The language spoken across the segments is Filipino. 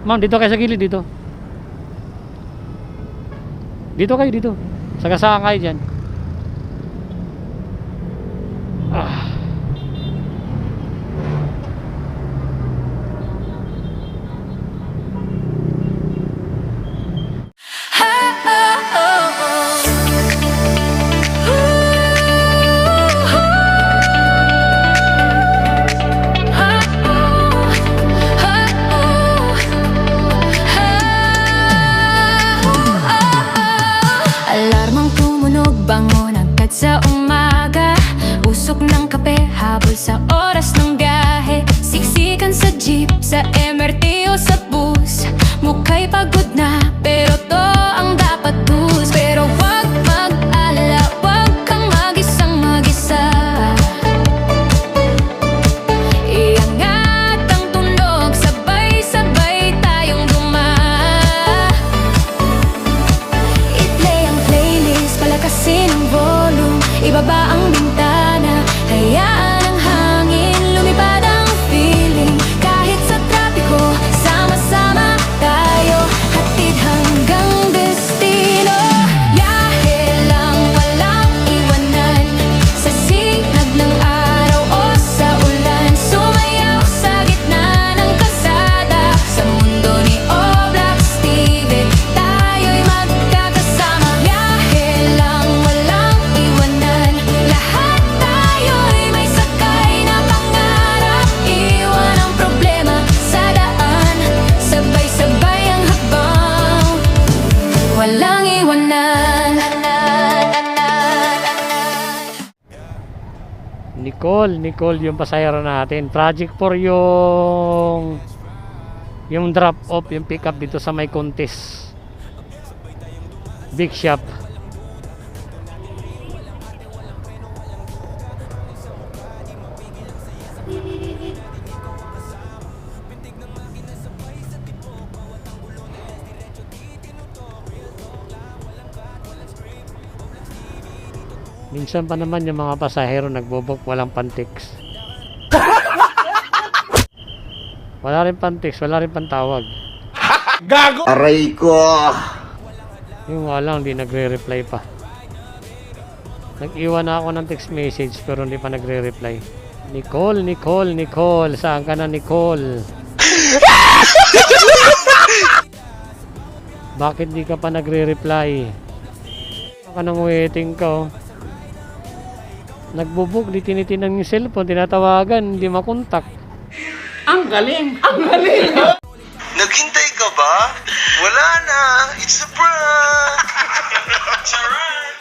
Ma'am, dito kayo sa gilid, dito. Dito kayo, dito. Sagasaan kayo dyan. Ah. Alarmang tumunog, bangon agad sa umaga. Usok ng kape, habol sa oras ng biyahe. Siksikan sa jeep, sa MRT o sa bus. Mukha'y pagod na, pero to ang dapat tus. Pero wag mag-alala, wag kang mag-isang mag-isa. Iangat ang tunog, sabay-sabay tayong i-play ang playlist, palakasin ang volume. Ibaba ang bintana, hayaan ang hangin, lumipad ang feeling. Kahit sa trapiko, sama-sama tayo, hatid hanggang destino. Biyahe lang, walang iwanan, sa sinag ng araw o sa ulan. Sumayaw sa gitna ng kalsada, sa mundo ni Oblak Steven, tayo'y magkakasama. Biyahe lang, walang iwanan, lahat tayo'y may sakay na pangarap. Iwan ang problema sa daan, sabay-sabay ang hakbang, walang iwanan. Nicole yung pasahero natin. Project 4 yung drop off, yung pick up dito sa may Contis Big Shop. Minsan pa naman yung mga pasahero nagbobok walang pantix. Wala rin pantix, wala rin pantawag. Gago! Aray ko! Yung walang, hindi nagre-reply pa. Nag-iwan na ako ng text message pero hindi pa nagre-reply. Nicole, saan ka na, Nicole? Bakit di ka pa nagre-reply? Baka nang waiting ka, oh. Nagbubuk, di tinitinang yung cellphone, tinatawagan, hindi makontak. Ang galing! Ang galing! Naghintay ka ba? Wala na! It's a prank! Charan!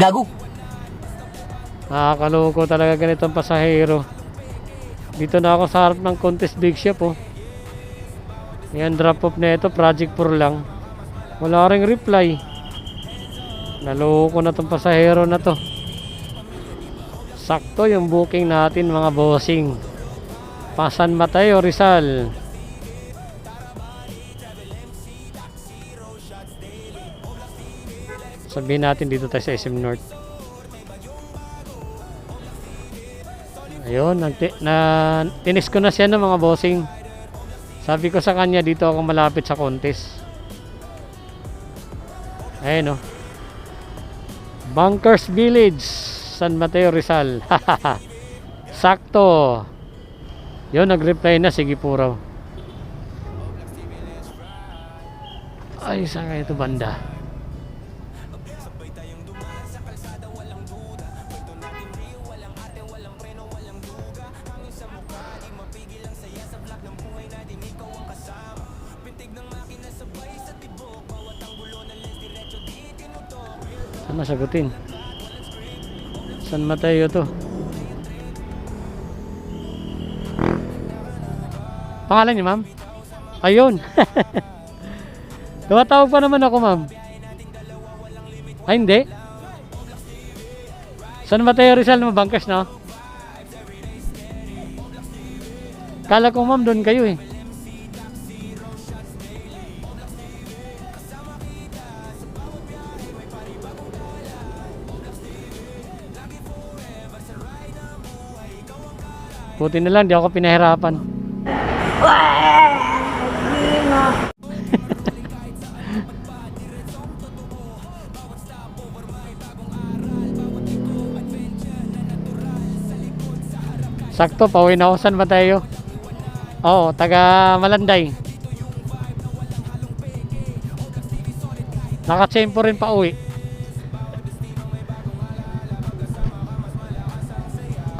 Gago! Nakakaloko talaga ganitong pasahero. Dito na ako sa harap ng Contis Big Shop, oh. Yan, drop off na ito, project 4 lang. Wala ring reply. Naloko na tong pasahero na to. Sakto yung booking natin, mga bossing. San Mateo, Rizal. Sabihin natin dito tayo sa SM North. Ayun, tinis ko na siya ng mga bossing. Sabi ko sa kanya dito ako malapit sa Contis. Ayun, oh. Bunkers Village, San Mateo, Rizal. Sakto. Yun, nag-reply na, sige po raw. Ay, saan kaya ito banda? Saan masagutin? San Mateo to. Pangalan niyo, ma'am? Ayun. Tumatawag pa naman ako, ma'am. Ay, hindi. San Mateo, Rizal, mabangkas, no? Kala ko, ma'am, doon kayo, eh. Buti na lang, di ako pinahirapan. Sakto, pauwi na ako. Saan ba tayo? Oo, taga Malanday. Nakatsempo rin pa uwi.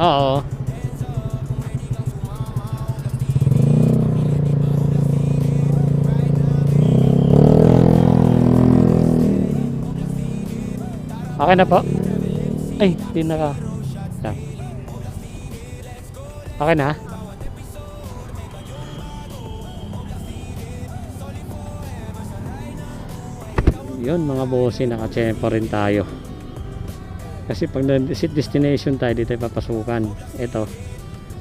Oo. Okay na po. Ay, di naka. Lang. Okay na. Yun mga bossy, nakatsempo rin tayo. Kasi pag na-sit destination tayo, dito tayo papasukan. Ito,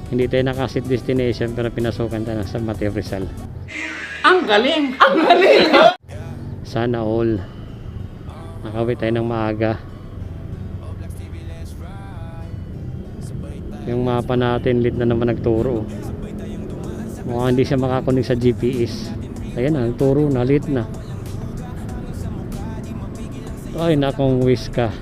hindi tayo naka-sit destination pero pinasukan tayo sa Mateo Rizal. Ang galing! Ang galing! Sana all. Nakawit tayo ng maaga. Yung mapa natin, lit na naman nagturo. Mukhang hindi siya makakunig sa GPS. Ayan na, nagturo na, lit na. Ay, nakong wish ka.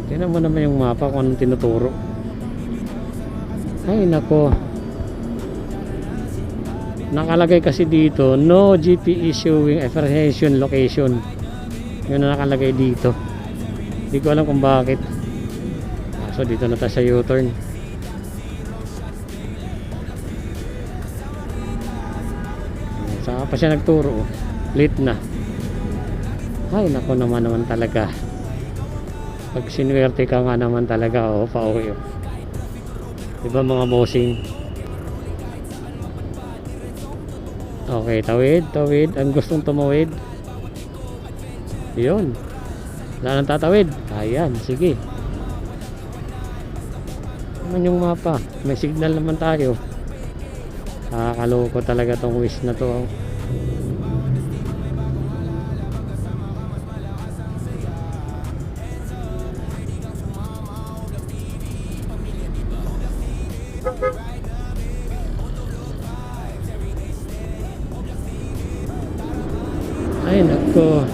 Tingnan mo naman yung mapa kung anong tinuturo. Ay, nako. Nakalagay kasi dito, no GPS showing information location. Yun na nakalagay dito. Hindi ko alam kung bakit. So dito na tayo sa U-turn. Saan pa siya nagturo? Late na. Ay, nako naman talaga. Pag sinuwerte ka nga naman talaga, pauwi. Diba mga bossing? Okay, tawid. Ang gustong tumawid. Yun. Wala nang tatawid. Ayan, sige. Naman yung mapa. May signal naman tayo. Nakakaloko talaga tong wish na to. Ay nako.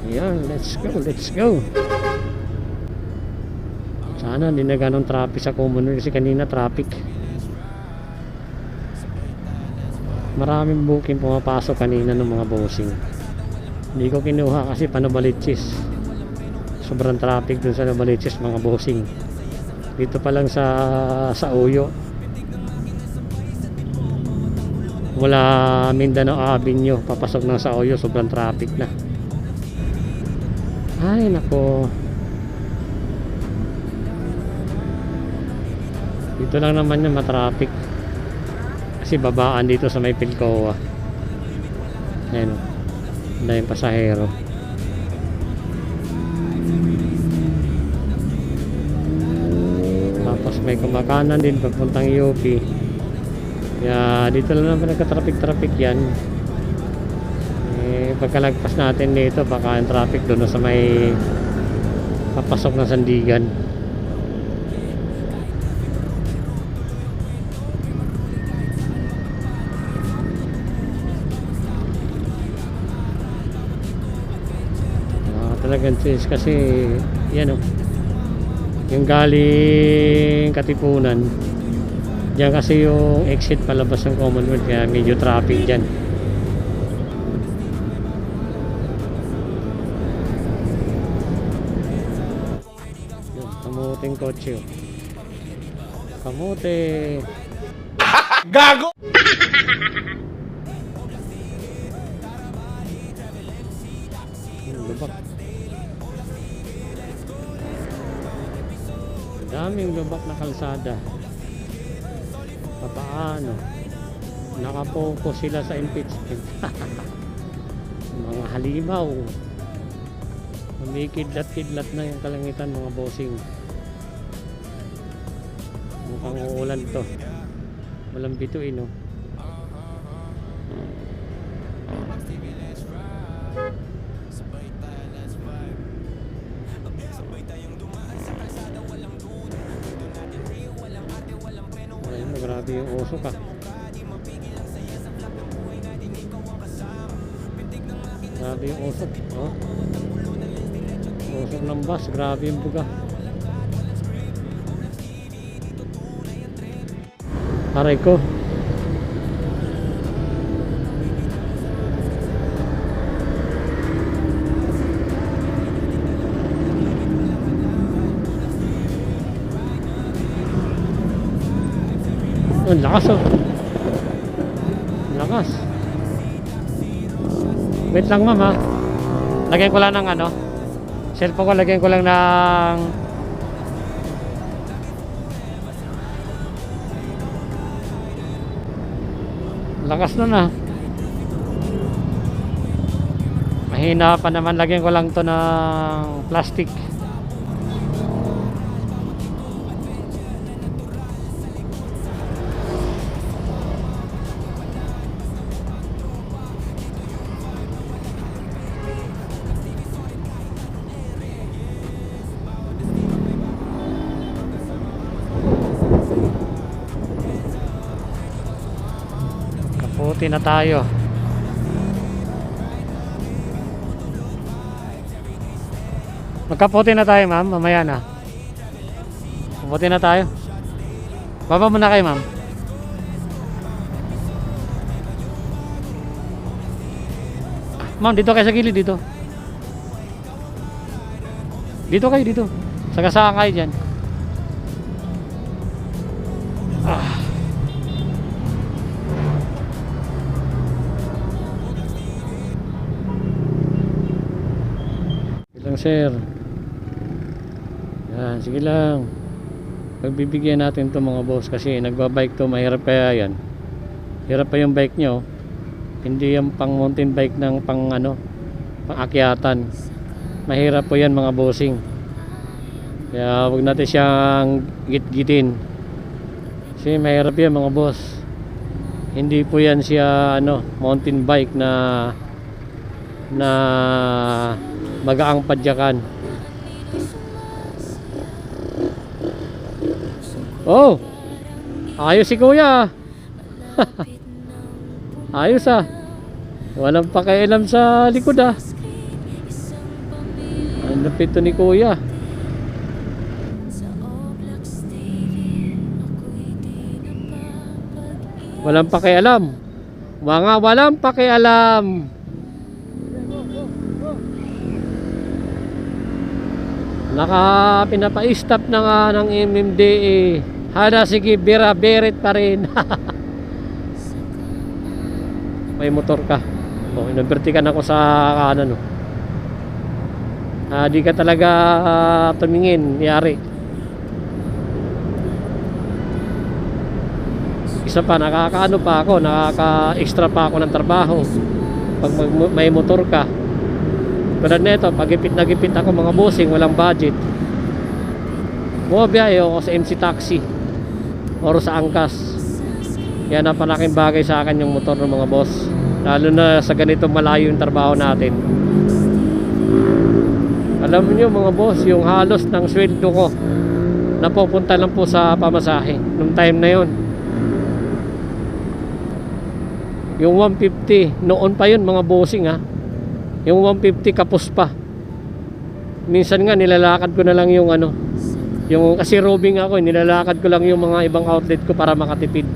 Ayan, let's go. Sana hindi na ganong traffic sa Commonwealth kasi kanina traffic. Maraming booking pumapasok kanina ng mga bossing. Hindi ko kinuha kasi Panobaliches. Sobrang traffic dun sa Novaliches mga bossing. Dito pa lang sa Uyo. Mula Mindanao Avenue papasok ng sa Uyo, sobrang traffic na. Ay nako. Dito lang naman yung matraffic. Kasi babaan dito sa may Pilcoa. Ayan. Dahil pasahero. Tapos may kumakanan din papuntang UP. Kaya dito lang naman nagka-traffic yan. Pagkalagpas natin dito baka ang traffic doon sa may papasok ng Sandigan. Talagang sis kasi yan yung galing Katipunan diyan kasi yung exit palabas ng Commonwealth kaya medyo traffic dyan. Kamuting kotse. Kamote. Gago! Lubak. Daming lubak na kalsada. Papaano? Nakapokus sila sa impeachment. Mga halimaw. Kumikidlat-kidlat na yung kalangitan mga bossing. Mukhang uulan to. Walang bituin, no? Ayun, grabe yung usok, ah. Grabe yung usok, oh. Usok ng bus, grabe yung buga. Aray ko. Ang lakas, oh. Ang lakas. Wait lang, ma'am, ha. Lagyan ko lang ng ano. Cellphone ko, lagyan ko lang ng lakas na na. Mahina pa naman. Lagyan ko lang to ng plastic. Kaputi na tayo. Magkaputi na tayo, ma'am. Mamaya na. Kaputi na tayo. Baba muna kayo, ma'am. Ma'am, dito kayo sa gilid, dito. Dito kayo, dito. Sagasaan kayo dyan. Sir, yan, sige lang, pagbibigyan natin to mga boss, kasi nagbabike to, mahirap kaya yan, hirap pa yung bike nyo, hindi yung pang mountain bike ng pang ano, pang akyatan, mahirap po yan mga bossing, kaya wag natin siyang git-gitin, kasi mahirap yan mga boss, hindi po yan siya ano, mountain bike na magaang padyakan. Oh, ayos si kuya. Ayos, ah. Walang pakialam sa likod, ah. Ang lapit to ni kuya. Walang pakialam. Mga walang pakialam. Pinapa-stop na nga ng MMDA. Hana, sige, beret pa rin. May motor ka. Oh, inabertikan ako sa kanan, oh. Di ka talaga tumingin, yari. Isa pa, nakakaano pa ako, nakaka-extra pa ako ng trabaho pag may motor ka. Tulad nito, pag gipit na gipit ako mga bossing, walang budget, bumabiyahe ako sa MC Taxi or sa Angkas. Kaya napalaking bagay sa akin yung motor ng mga boss, lalo na sa ganito malayo yung trabaho natin. Alam niyo mga boss, yung halos ng sweldo ko napupunta lang po sa pamasahe nung time na yun. Yung 150 noon pa yun mga bossing, ha. Yung 150 kapos pa. Minsan nga nilalakad ko na lang yung ano, yung kasi roving ako, nilalakad ko lang yung mga ibang outlet ko para makatipid.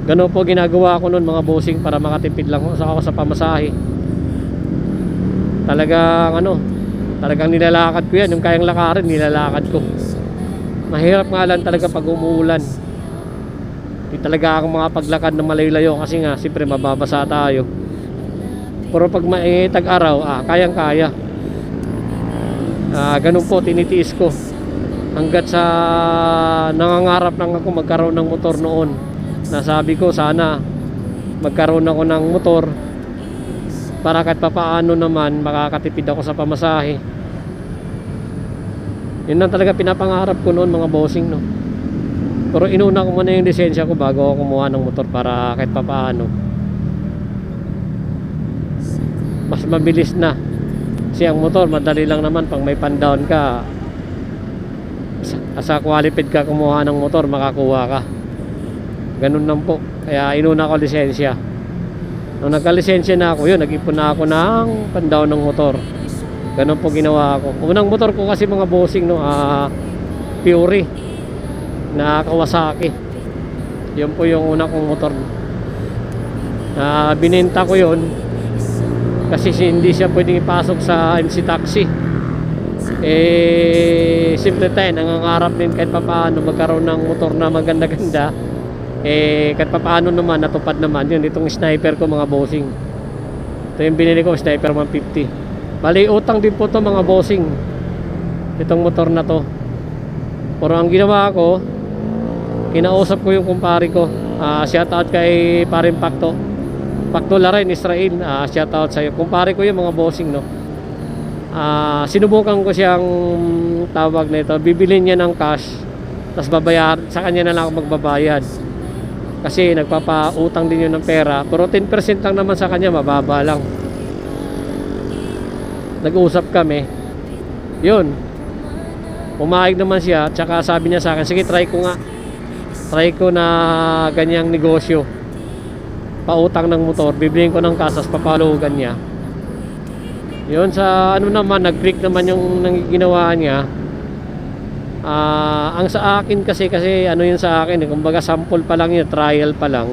Ganun po ginagawa ko noon mga bossing, para makatipid lang ako sa pamasahe. Talagang ano, talagang nilalakad ko yan, yung kayang lakarin nilalakad ko. Mahirap nga lang talaga pag umuulan. Di talaga ako makapaglakad na malayo-layo kasi nga siyempre mababasa tayo. Pero pag tag-araw, kayang-kaya. Ganun po tinitiis ko. Hanggat sa nangangarap lang ako magkaroon ng motor noon. Nasabi ko sana magkaroon ako ng motor para kahit papaano naman makakatipid ako sa pamasahe. Yun lang talaga pinapangarap ko noon, mga bossing, no. Pero inuna ko muna yung lisensya ko bago ako kumuha ng motor para kahit papaano mas mabilis na. Kasi ang motor madali lang naman pag may pan-down ka, asa qualified ka kumuha ng motor, makakuha ka. Ganun lang po. Kaya inuna ko lisensya. Nung nagka-lisensya na ako, yun, nag-ipon na ako ng pan-down ng motor. Ganun po ginawa ko. Unang motor ko kasi, mga bossing, no, Fury na Kawasaki. Yun po yung una kong motor. Binenta ko yun kasi hindi siya pwedeng ipasok sa MC Taxi. Simple tayo, nangangarap din kahit papaano magkaroon ng motor na maganda-ganda. Kahit papaano naman, natupad naman yun. Itong sniper ko, mga bossing, ito yung binili ko, sniper 150. Bali, utang din po to, mga bossing, itong motor na to. Pero ang ginawa ko, kinausap ko yung kumpare ko. Shout out kay Parin Pakto Laren, Israel. Shout out sa'yo. Kumpare ko yung, mga bossing, no. Sinubukan ko siyang tawag na ito, bibilin niya ng cash, tapos babayar, sa kanya na lang ako magbabayad. Kasi nagpapautang din yun ng pera. Pero 10% lang naman sa kanya, mababa lang. Nag-uusap kami. Yun, pumayag naman siya. Tsaka sabi niya sa akin, sige, try ko nga. Try ko na ganyang negosyo, pautang ng motor, bibiliin ko ng kasas, papalugan niya. Yun, sa ano naman, nag-click naman yung ginawa niya. Ang sa akin kasi ano yun sa akin, kumbaga sample pa lang yun, trial pa lang.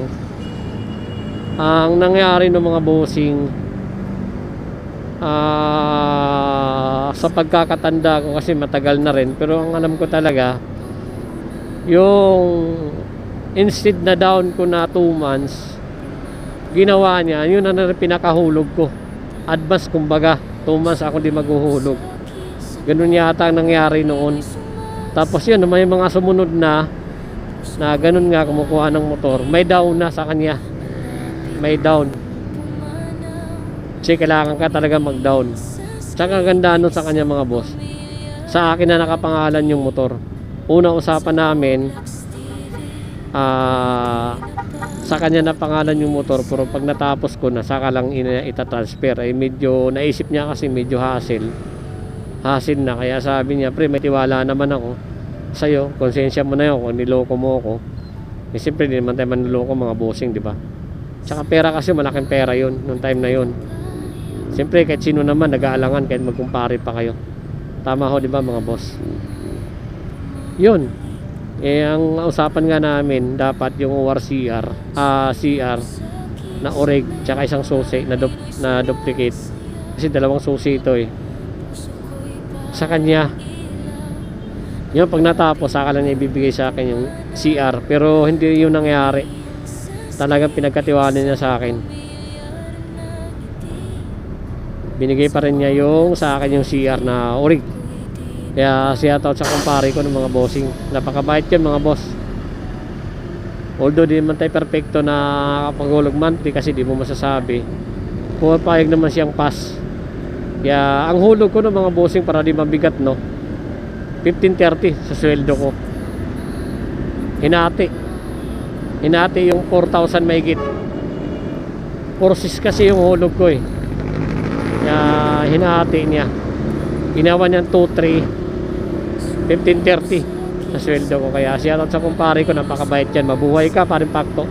Ang nangyari ng mga bossing, sa pagkakatanda ko, kasi matagal na rin, pero ang alam ko talaga, yung instead na down ko na 2 months, ginawa niya, yun ang pinakahulog ko. Advance, kumbaga 2 months ako di maghuhulog. Ganun yata ang nangyari noon. Tapos yun, may mga sumunod na ganun nga, kumukuha ng motor, may down na sa kanya, may down. Kasi kailangan ka talaga mag-down. Tsaka ganda nun sa kanya, mga boss, sa akin na nakapangalan yung motor. Una usapan namin, sa kanya na pangalan yung motor, pero pag natapos ko na, saka lang itatransfer. Medyo naisip niya kasi medyo hassle na, kaya sabi niya, pre, may tiwala naman ako sa'yo, konsensya mo na yun kung niloko mo ako. Siyempre di naman tayo manloko, mga bossing, di ba? Tsaka pera kasi, malaking pera yun nung time na yun. Siyempre kahit sino naman nag-aalangan kahit magkumpare pa kayo. Tama ho, di ba, mga boss? Yun, ang usapan nga namin, dapat yung ORCR, CR na oreg, tsaka isang susi na duplicate, kasi 2 susi ito sa kanya. Yun, pag natapos, saka lang niya ibibigay sa akin yung CR. Pero hindi yun nangyari. Talagang pinagkatiwala niya sa akin. Binigay pa rin niya yung sa akin yung CR na orig. Kaya shout out sa kumpare ko ng mga bossing. Napakabait yun, mga boss. Although di naman tayo perfecto na paghulog monthly, kasi di mo masasabi. Pumapayag naman siyang pass. Kaya ang hulog ko ng mga bossing, para di mabigat, no, 1530 sa sweldo ko. Hinati yung 4,000 mahigit. 4,600 kasi yung hulog ko Kaya hinati niya. Ginawa niyang 2,300, 1530 sa sweldo ko. Kaya shoutout sa kumpare ko, napakabait yan. Mabuhay ka, Parin Pakto.